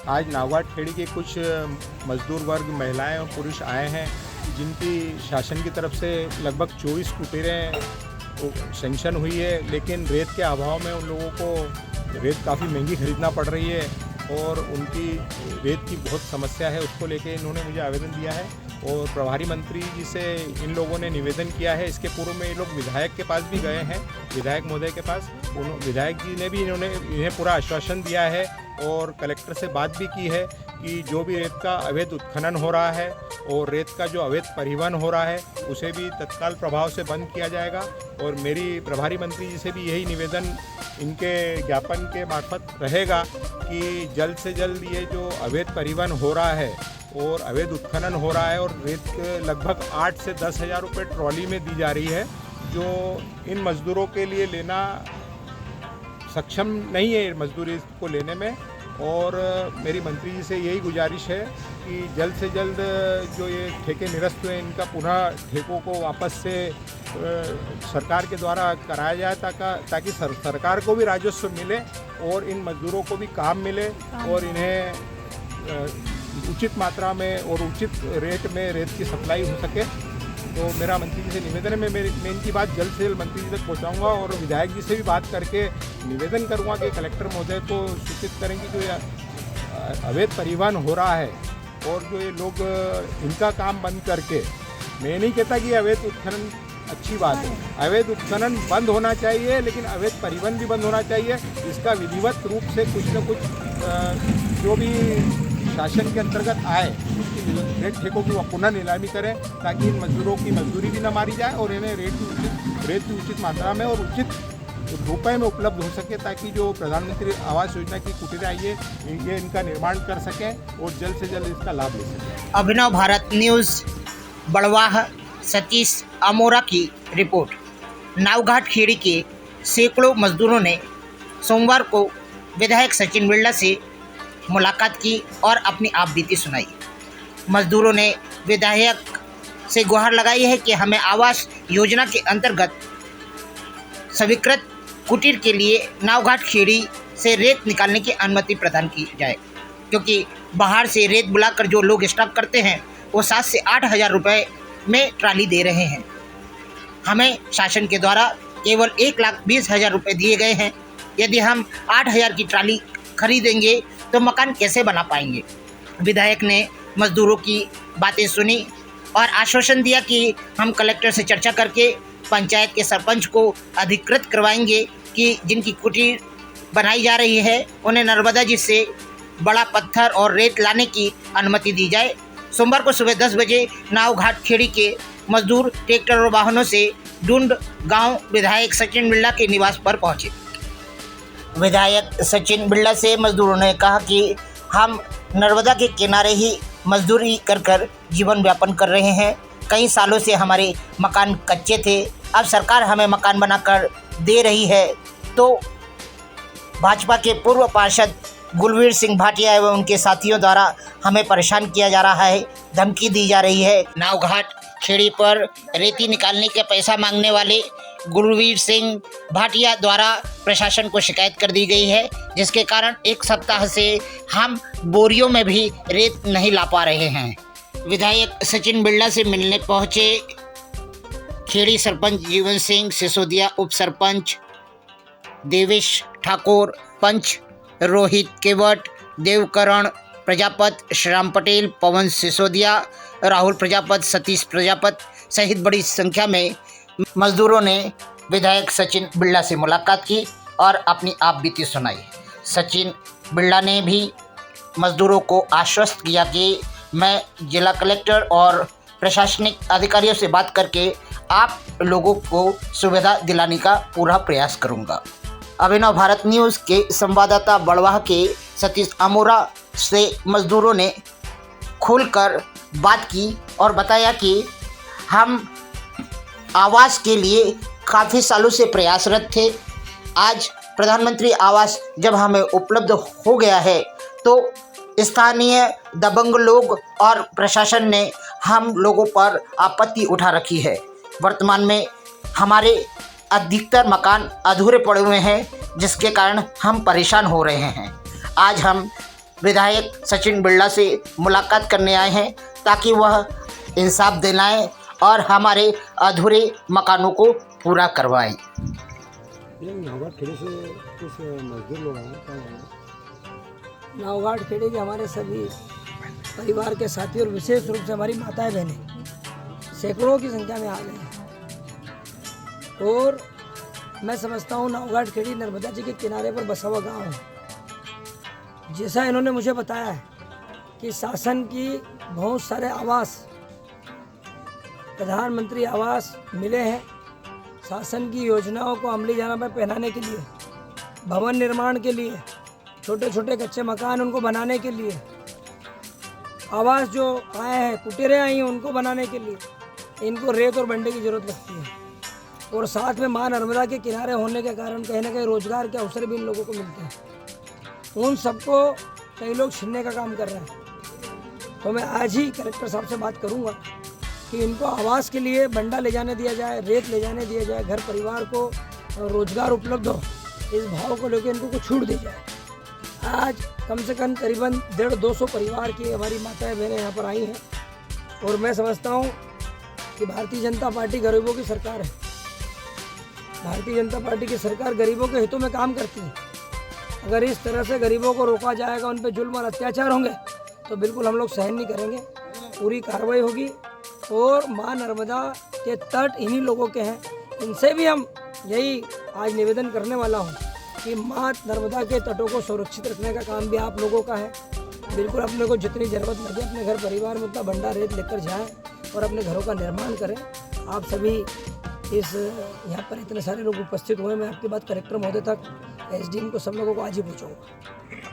आज नावघाट खेड़ी के कुछ मजदूर वर्ग महिलाएं और पुरुष आए हैं जिनकी शासन की तरफ से लगभग 24 कुटीरें सेंक्शन हुई है, लेकिन रेत के अभाव में उन लोगों को रेत काफ़ी महंगी खरीदना पड़ रही है और उनकी रेत की बहुत समस्या है। उसको लेके इन्होंने मुझे आवेदन दिया है और प्रभारी मंत्री जी से इन लोगों ने निवेदन किया है। इसके पूर्व में ये लोग विधायक के पास भी गए हैं, विधायक महोदय के पास। विधायक जी ने भी इन्हें पूरा आश्वासन दिया है और कलेक्टर से बात भी की है कि जो भी रेत का अवैध उत्खनन हो रहा है और रेत का जो अवैध परिवहन हो रहा है उसे भी तत्काल प्रभाव से बंद किया जाएगा। और मेरी प्रभारी मंत्री जी से भी यही निवेदन इनके ज्ञापन के मार्फत रहेगा कि जल्द से जल्द ये जो अवैध परिवहन हो रहा है और अवैध उत्खनन हो रहा है और रेत लगभग 8 से 10 हज़ार रुपये ट्रॉली में दी जा रही है, जो इन मज़दूरों के लिए लेना सक्षम नहीं है मजदूरी को लेने में। और मेरी मंत्री जी से यही गुजारिश है कि जल्द से जल्द जो ये ठेके निरस्त हुए इनका पुनः ठेकों को वापस से सरकार के द्वारा कराया जाए ताकि सरकार को भी राजस्व मिले और इन मजदूरों को भी काम मिले और इन्हें उचित मात्रा में और उचित रेट में रेत की सप्लाई हो सके। तो मेरा मंत्री जी से निवेदन है, मैं इनकी बात जल्द से जल्द मंत्री जी तक पहुंचाऊंगा और विधायक जी से भी बात करके निवेदन करूंगा कि कलेक्टर महोदय को सूचित करें कि जो अवैध परिवहन हो रहा है और जो ये लोग इनका काम बंद करके, मैं नहीं कहता कि अवैध उत्खनन अच्छी बात है, अवैध उत्खनन बंद होना चाहिए, लेकिन अवैध परिवहन भी बंद होना चाहिए। इसका विधिवत रूप से कुछ न कुछ जो भी शासन के अंतर्गत आए उसकी रेत ठेकों की पुनः नीलामी करें ताकि इन मजदूरों की मजदूरी भी न मारी जाए और इन्हें रेत की उचित मात्रा में और उचित रुपए में उपलब्ध हो सके, ताकि जो प्रधानमंत्री आवास योजना की कुटीरें आई है ये इनका निर्माण कर सकें और जल्द से जल्द इसका लाभ ले सकें। अभिनव भारत न्यूज़ बड़वाह सतीश अमोरा की रिपोर्ट। नावघाट खेड़ी के सैकड़ों मजदूरों ने सोमवार को विधायक सचिन बिरला से मुलाकात की और अपनी आप बीती सुनाई। मजदूरों ने विधायक से गुहार लगाई है कि हमें आवास योजना के अंतर्गत स्वीकृत कुटीर के लिए नावघाट खेड़ी से रेत निकालने की अनुमति प्रदान की जाए, क्योंकि बाहर से रेत बुलाकर जो लोग स्टॉक करते हैं वो 7 से 8 हज़ार रुपये में ट्राली दे रहे हैं। हमें शासन के द्वारा केवल 1,20,000 रुपये दिए गए हैं। यदि हम 8,000 की ट्राली खरीदेंगे तो मकान कैसे बना पाएंगे। विधायक ने मजदूरों की बातें सुनी और आश्वासन दिया कि हम कलेक्टर से चर्चा करके पंचायत के सरपंच को अधिकृत करवाएंगे कि जिनकी कुटीर बनाई जा रही है उन्हें नर्मदा जी से बड़ा पत्थर और रेत लाने की अनुमति दी जाए। सोमवार को सुबह 10 बजे नावघाट खेड़ी के मजदूर ट्रैक्टर और वाहनों से डुंड गांव विधायक सचिन बिरला के निवास पर पहुंचे। विधायक सचिन बिरला से मजदूरों ने कहा कि हम नर्मदा के किनारे ही मजदूरी कर जीवन यापन कर रहे हैं। कई सालों से हमारे मकान कच्चे थे, अब सरकार हमें मकान बनाकर दे रही है तो भाजपा के पूर्व पार्षद गुलवीर सिंह भाटिया एवं उनके साथियों द्वारा हमें परेशान किया जा रहा है, धमकी दी जा रही है। नावघाट खेड़ी पर रेती निकालने का पैसा मांगने वाले गुलवीर सिंह भाटिया द्वारा प्रशासन को शिकायत कर दी गई है, जिसके कारण एक सप्ताह से हम बोरियों में भी रेत नहीं ला पा रहे हैं। विधायक सचिन बिरला से मिलने पहुंचे खेड़ी सरपंच जीवन सिंह सिसोदिया, उप सरपंच देवेश ठाकुर, पंच रोहित केवट, देवकरण प्रजापत, श्याम पटेल, पवन सिसोदिया, राहुल प्रजापत, सतीश प्रजापत सहित बड़ी संख्या में मजदूरों ने विधायक सचिन बिरला से मुलाकात की और अपनी आप बीती सुनाई। सचिन बिरला ने भी मजदूरों को आश्वस्त किया कि मैं जिला कलेक्टर और प्रशासनिक अधिकारियों से बात करके आप लोगों को सुविधा दिलाने का पूरा प्रयास करूंगा। अभिनव भारत न्यूज़ के संवाददाता बड़वाह के सतीश अमोरा से मजदूरों ने खुलकर बात की और बताया कि हम आवास के लिए काफ़ी सालों से प्रयासरत थे। आज प्रधानमंत्री आवास जब हमें उपलब्ध हो गया है तो स्थानीय दबंग लोग और प्रशासन ने हम लोगों पर आपत्ति उठा रखी है। वर्तमान में हमारे अधिकतर मकान अधूरे पड़े हुए हैं, जिसके कारण हम परेशान हो रहे हैं। आज हम विधायक सचिन बिरला से मुलाकात करने आए हैं ताकि वह इंसाफ दिलाएं और हमारे अधूरे मकानों को पूरा करवाएं। ये नावघाट खेड़े से कुछ मजदूर लोग आए हैं, कहाँ आए? नावघाट खेड़े के हमारे सभी परिवार के साथी और विशेष रूप से हमारी माताएं बहनें सैकड़ों की संख्या में आ गए हैं। और मैं समझता हूँ नावघाट खेड़ी नर्मदा जी के किनारे पर बसा हुआ गाँव है। जैसा इन्होंने मुझे बताया है कि शासन की बहुत सारे आवास, प्रधानमंत्री आवास मिले हैं, शासन की योजनाओं को अमली जामा पर पहनाने के लिए, भवन निर्माण के लिए, छोटे छोटे कच्चे मकान उनको बनाने के लिए, आवास जो आए हैं, कुटीरें आई हैं उनको बनाने के लिए इनको रेत और बंडे की ज़रूरत लगती है। और साथ में माँ नर्मदा के किनारे होने के कारण कहीं ना कहीं रोजगार के अवसर भी इन लोगों को मिलते हैं। उन सबको कई लोग छीनने का काम कर रहे हैं। तो मैं आज ही कलेक्टर साहब से बात करूंगा कि इनको आवास के लिए बंडा ले जाने दिया जाए, रेत ले जाने दिया जाए, घर परिवार को रोजगार उपलब्ध हो, इस भाव को लेकर इनको कुछ छूट दी जाए। आज कम से कम करीबन 150-200 परिवार की हमारी माताएं बहनें यहाँ पर आई हैं। और मैं समझता हूँ कि भारतीय जनता पार्टी गरीबों की सरकार है। भारतीय जनता पार्टी की सरकार गरीबों के हितों में काम करती है। अगर इस तरह से गरीबों को रोका जाएगा, उन पर जुल्म और अत्याचार होंगे तो बिल्कुल हम लोग सहन नहीं करेंगे। पूरी कार्रवाई होगी। और माँ नर्मदा के तट इन्हीं लोगों के हैं। इनसे भी हम यही आज निवेदन करने वाला हूँ कि माँ नर्मदा के तटों को सुरक्षित रखने का काम भी आप लोगों का है। बिल्कुल अपने को जितनी ज़रूरत लगे अपने घर परिवार में उतना बंडा रेत लेकर जाएं और अपने घरों का निर्माण करें। आप सभी इस यहाँ पर इतने सारे लोग उपस्थित हुए, मैं आपकी बात कलेक्टर महोदय तक, एसडीएम को, सब लोगों को आज ही पहुँचाऊँगा।